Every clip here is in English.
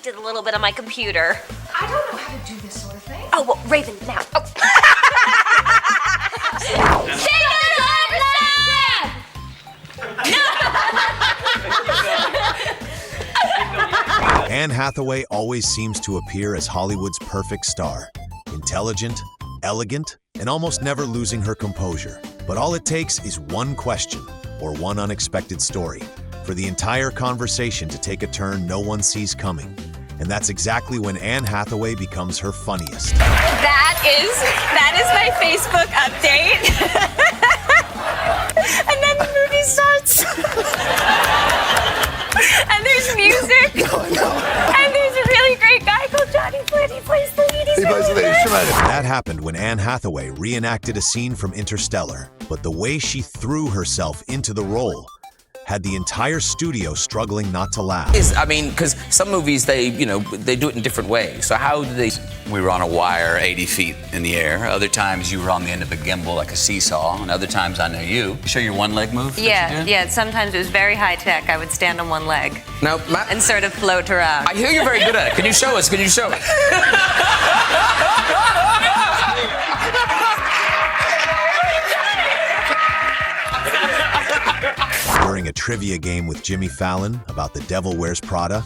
tweaked it a little bit on my computer. I don't know how to do this sort of thing. Oh, well, Raven, now. Oh. Anne Hathaway always seems to appear as Hollywood's perfect star. Intelligent, elegant, and almost never losing her composure. But all it takes is one question or one unexpected story for the entire conversation to take a turn no one sees coming. And that's exactly when Anne Hathaway becomes her funniest. That is my Facebook update. And then the movie starts. And there's music. And there's a really great guy called Johnny Flynn. He plays the lead. He's tremendous. That happened when Anne Hathaway reenacted a scene from Interstellar, but the way she threw herself into the role had the entire studio struggling not to laugh. I mean, because some movies, they do it in different ways. So how do they? We were on a wire 80 feet in the air. Other times you were on the end of a gimbal like a seesaw, and other times I know you. Show your one leg move? Yeah. Sometimes it was very high tech. I would stand on one leg. Now, and sort of float around. I hear you're very good at it. Can you show us? Can you show it? During a trivia game with Jimmy Fallon about The Devil Wears Prada,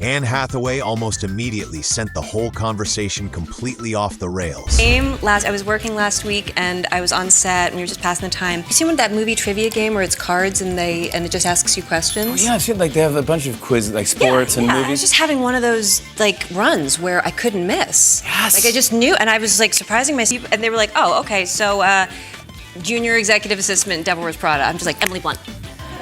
Anne Hathaway almost immediately sent the whole conversation completely off the rails. I was working last week and I was on set and we were just passing the time. You seen that movie trivia game where it's cards and it just asks you questions? Oh, yeah, I've seen like they have a bunch of quizzes like sports and movies. I was just having one of those like runs where I couldn't miss. Yes. Like I just knew, and I was like surprising myself, and they were like, "Oh, okay, so junior executive assistant, Devil Wears Prada." I'm just like, Emily Blunt.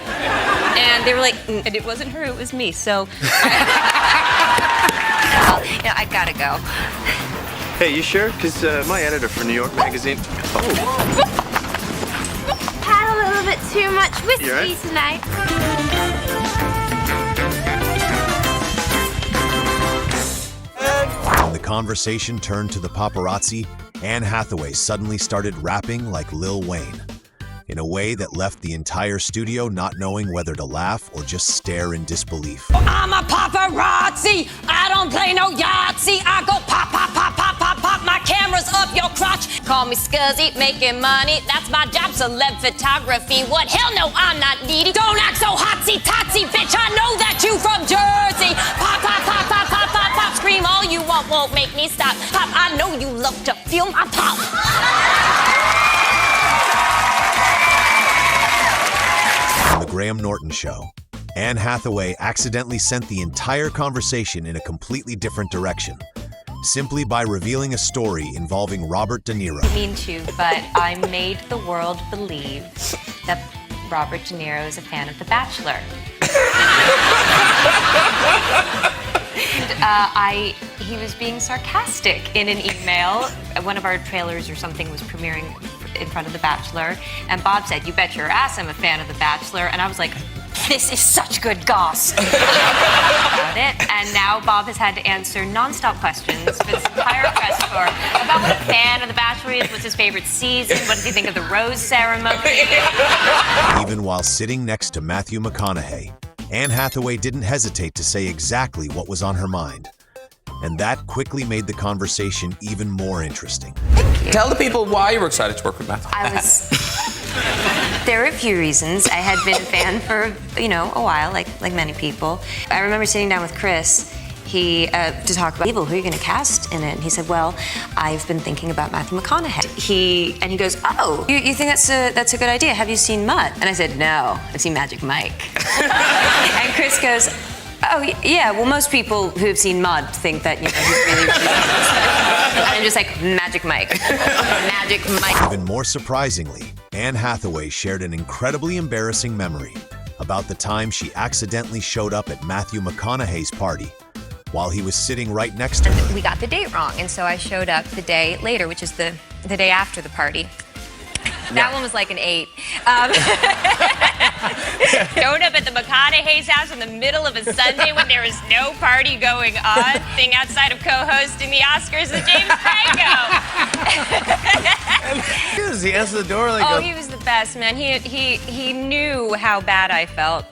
And they were like, and it wasn't her, it was me, so. I gotta go. Hey, you sure? Because my editor for New York Magazine. Oh. Had a little bit too much whiskey right? tonight. When the conversation turned to the paparazzi, Anne Hathaway suddenly started rapping like Lil Wayne, in a way that left the entire studio not knowing whether to laugh or just stare in disbelief. I'm a paparazzi, I don't play no Yahtzee. I go pop, pop, pop, pop, pop, pop, my camera's up your crotch. Call me scuzzy, making money, that's my job, celeb photography. What, hell no, I'm not needy. Don't act so hotsy-totsy, bitch, I know that you from Jersey. Pop, pop, pop, pop, pop, pop, pop, scream all you want, won't make me stop. Pop, I know you love to feel my pop. On The Graham Norton Show, Anne Hathaway accidentally sent the entire conversation in a completely different direction, simply by revealing a story involving Robert De Niro. I didn't mean to, but I made the world believe that Robert De Niro is a fan of The Bachelor. And he was being sarcastic in an email. One of our trailers or something was premiering in front of The Bachelor, and Bob said, "You bet your ass I'm a fan of The Bachelor," and I was like, this is such good goss. About it. And now Bob has had to answer nonstop questions for this entire press tour about what a fan of The Bachelor is, what's his favorite season, what does he think of the rose ceremony. Even while sitting next to Matthew McConaughey, Anne Hathaway didn't hesitate to say exactly what was on her mind. And that quickly made the conversation even more interesting. Tell the people why you were excited to work with Matthew. There are a few reasons. I had been a fan for, a while, like many people. I remember sitting down with Chris, to talk about people, who are you going to cast in it? And he said, well, I've been thinking about Matthew McConaughey. He goes, oh, you think that's a good idea? Have you seen Mud? And I said, no, I've seen Magic Mike. And Chris goes, oh, yeah, well, most people who have seen Mud think that, he's really And I'm just like, Magic Mike. Magic Mike. Even more surprisingly, Anne Hathaway shared an incredibly embarrassing memory about the time she accidentally showed up at Matthew McConaughey's party while he was sitting right next to her. We got the date wrong, and so I showed up the day later, which is the day after the party. That one was like an 8. Showed up at the McConaughey's house in the middle of a Sunday when there was no party going on, thing outside of co-hosting the Oscars with James Franco. He answered the door like. Oh, he was the best, man. He knew how bad I felt,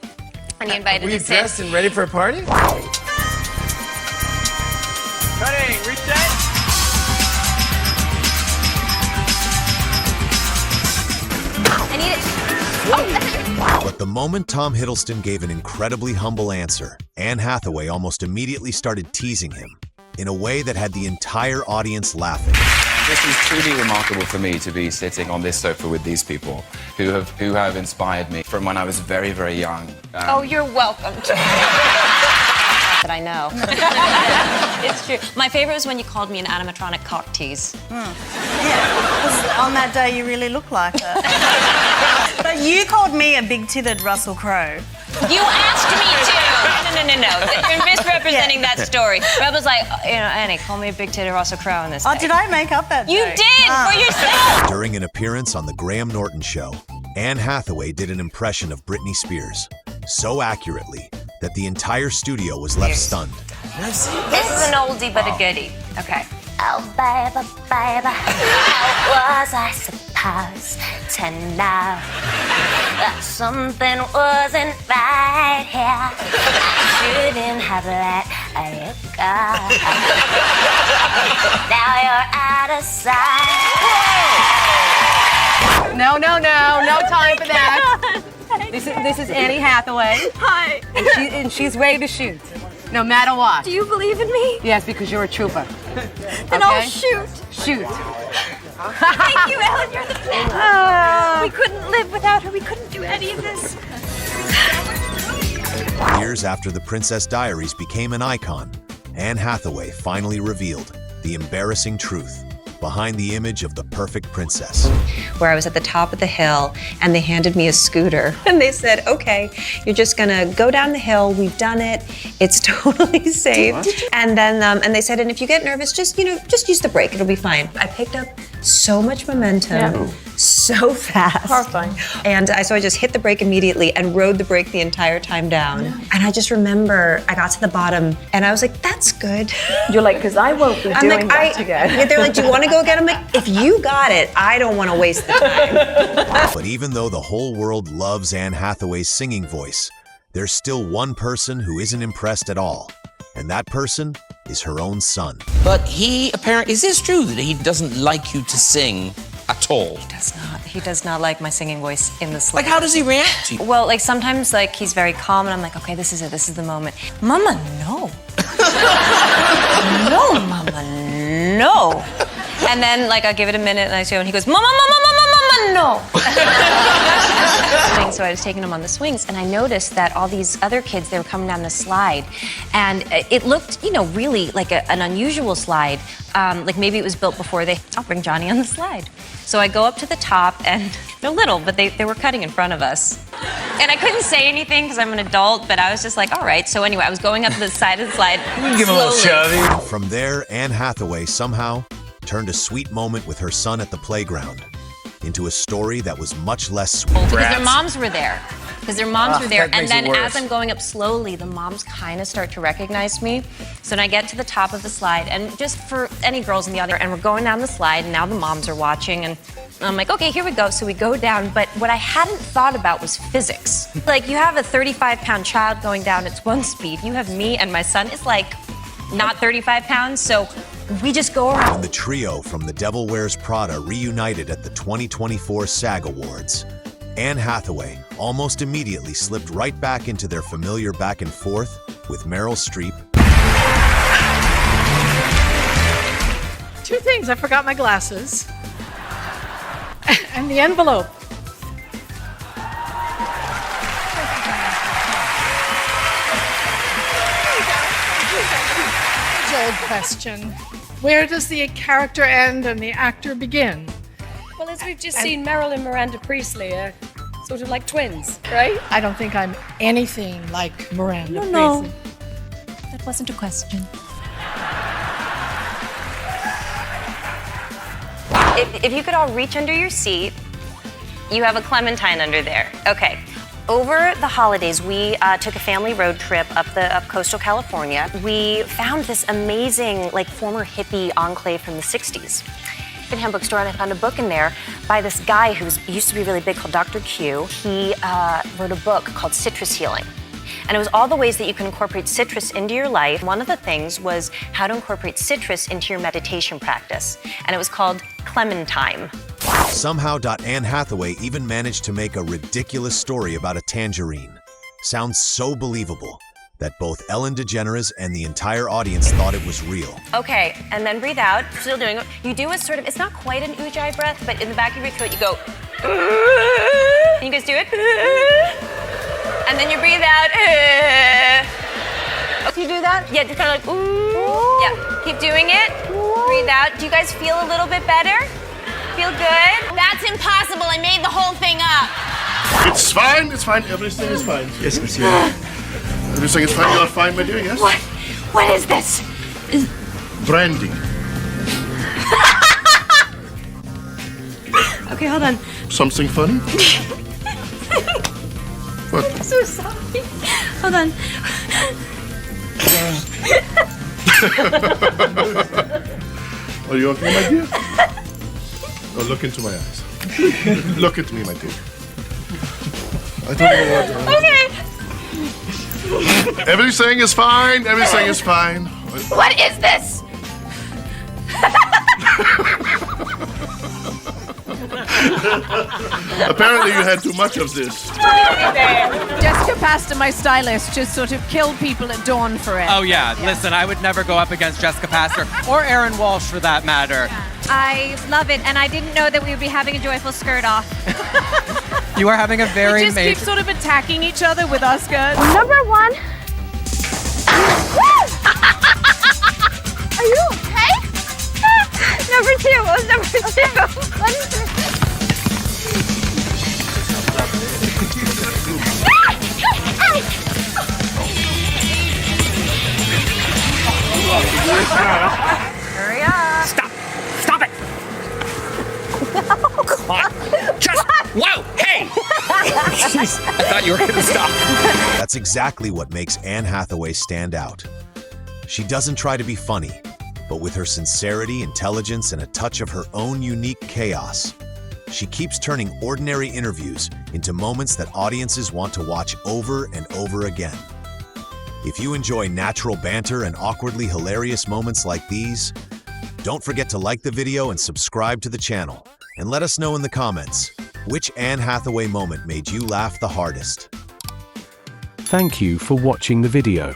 and he invited Were you us in. dressed and ready for a party? Reset. I need it. But the moment Tom Hiddleston gave an incredibly humble answer, Anne Hathaway almost immediately started teasing him in a way that had the entire audience laughing. This is truly remarkable for me to be sitting on this sofa with these people who have inspired me from when I was very, very young. Oh, you're welcome. That I know. It's true. My favorite was when you called me an animatronic cock tease. Yeah, because on that day you really look like it. But you called me a big-titted Russell Crowe. You asked me to. No. You're misrepresenting that story. Rob was like, Annie, call me a big-titted Russell Crowe in this. Oh, did I make up that You joke? did for yourself. During an appearance on The Graham Norton Show, Anne Hathaway did an impression of Britney Spears so accurately that the entire studio was left stunned. This is an oldie but a goodie. Okay. Oh, baby, baby, how was I supposed to know that something wasn't right here? I shouldn't have let you go. Now you're out of sight. No time for that. This is Annie Hathaway. Hi. And she's ready to shoot, no matter what. Do you believe in me? Yes, because you're a trooper. Then I'll shoot. Shoot. Thank you, Ellen. You're the best. We couldn't live without her. We couldn't do any of this. Years after The Princess Diaries became an icon, Anne Hathaway finally revealed the embarrassing truth behind the image of the perfect princess. Where I was at the top of the hill and they handed me a scooter and they said, okay, you're just gonna go down the hill, we've done it, it's totally safe. And then, and they said, and if you get nervous, just use the brake, it'll be fine. I picked up so much momentum, so fast. Horrifying. And so I just hit the brake immediately and rode the brake the entire time down. And I just remember I got to the bottom and I was like, that's good. You're like, because I won't be doing that again. Yeah, they're like, do you want to go again? I'm like, if you got it, I don't want to waste the time. But even though the whole world loves Anne Hathaway's singing voice, there's still one person who isn't impressed at all. And that person is her own son. But is this true that he doesn't like you to sing at all? He does not like my singing voice in the slightest. Like, how does he react to you? Well, like sometimes like he's very calm and I'm like, okay, this is it, this is the moment. Mama, no. No, Mama, no. And then like I'll give it a minute and I show and he goes, Mama, no. So I was taking him on the swings and I noticed that all these other kids, they were coming down the slide and it looked, really like an unusual slide. Like maybe it was built before I'll bring Johnny on the slide. So I go up to the top and they're little, but they were cutting in front of us. And I couldn't say anything because I'm an adult, but I was just like, all right. So anyway, I was going up the side of the slide Give him a little slowly. shovey. From there, Anne Hathaway somehow turned a sweet moment with her son at the playground into a story that was much less sweet. Because their moms were there. And then worse. as I'm going up slowly, the moms kind of start to recognize me. So then I get to the top of the slide, and just for any girls in the other, and we're going down the slide, and now the moms are watching, and I'm like, okay, here we go. So we go down, but what I hadn't thought about was physics. Like, you have a 35-pound child going down, it's one speed. You have me and my son, it's like not 35 pounds, so we just go around. And the trio from The Devil Wears Prada reunited at the 2024 SAG Awards. Anne Hathaway almost immediately slipped right back into their familiar back and forth with Meryl Streep. Two things. I forgot my glasses. And the envelope. Old question. Where does the character end and the actor begin? Well, as we've just seen, Meryl and Miranda Priestley are sort of like twins, right? I don't think I'm anything like Miranda No. Priestley. That wasn't a question. If you could all reach under your seat, you have a clementine under there. Okay. Over the holidays, we took a family road trip up coastal California. We found this amazing, former hippie enclave from the 60s. Secondhand bookstore, and I found a book in there by this guy who used to be really big called Dr. Q. He wrote a book called Citrus Healing. And it was all the ways that you can incorporate citrus into your life. One of the things was how to incorporate citrus into your meditation practice. And it was called Clementine. Somehow, Anne Hathaway even managed to make a ridiculous story about a tangerine. Sounds so believable that both Ellen DeGeneres and the entire audience thought it was real. Okay, and then breathe out. Still doing it. You do a sort of, it's not quite an ujjayi breath, but in the back of your throat you go. Can you guys do it? And then you breathe out. Can you do that? Yeah, just kind of like, ooh. Yeah, keep doing it. Breathe out. Do you guys feel a little bit better? Feel good? That's impossible. I made the whole thing up. It's fine, it's fine. Everything is fine. Yes, monsieur. Everything is fine. You are fine, my dear, yes? What is this? Brandy. Okay, hold on. Something funny? What? I'm so sorry. Hold on. Are you okay, my dear? Oh, look into my eyes. Look at me, my dear. I don't know what. Okay. Everything is fine. Everything is fine. What is this? Apparently, you had too much of this. Jessica Pastor, my stylist, just sort of killed people at dawn for it. Oh yeah, listen, I would never go up against Jessica Pastor or Aaron Walsh for that matter. I love it, and I didn't know that we would be having a joyful skirt off. You are having a very We just major... keep sort of attacking each other with our skirts. Number one. Are you okay? Number two. What was number two? What is it? Hurry up. Stop it! Come on. Just, whoa, hey! Jeez, I thought you were going to stop. That's exactly what makes Anne Hathaway stand out. She doesn't try to be funny, but with her sincerity, intelligence, and a touch of her own unique chaos, she keeps turning ordinary interviews into moments that audiences want to watch over and over again. If you enjoy natural banter and awkwardly hilarious moments like these, don't forget to like the video and subscribe to the channel, and let us know in the comments which Anne Hathaway moment made you laugh the hardest. Thank you for watching the video.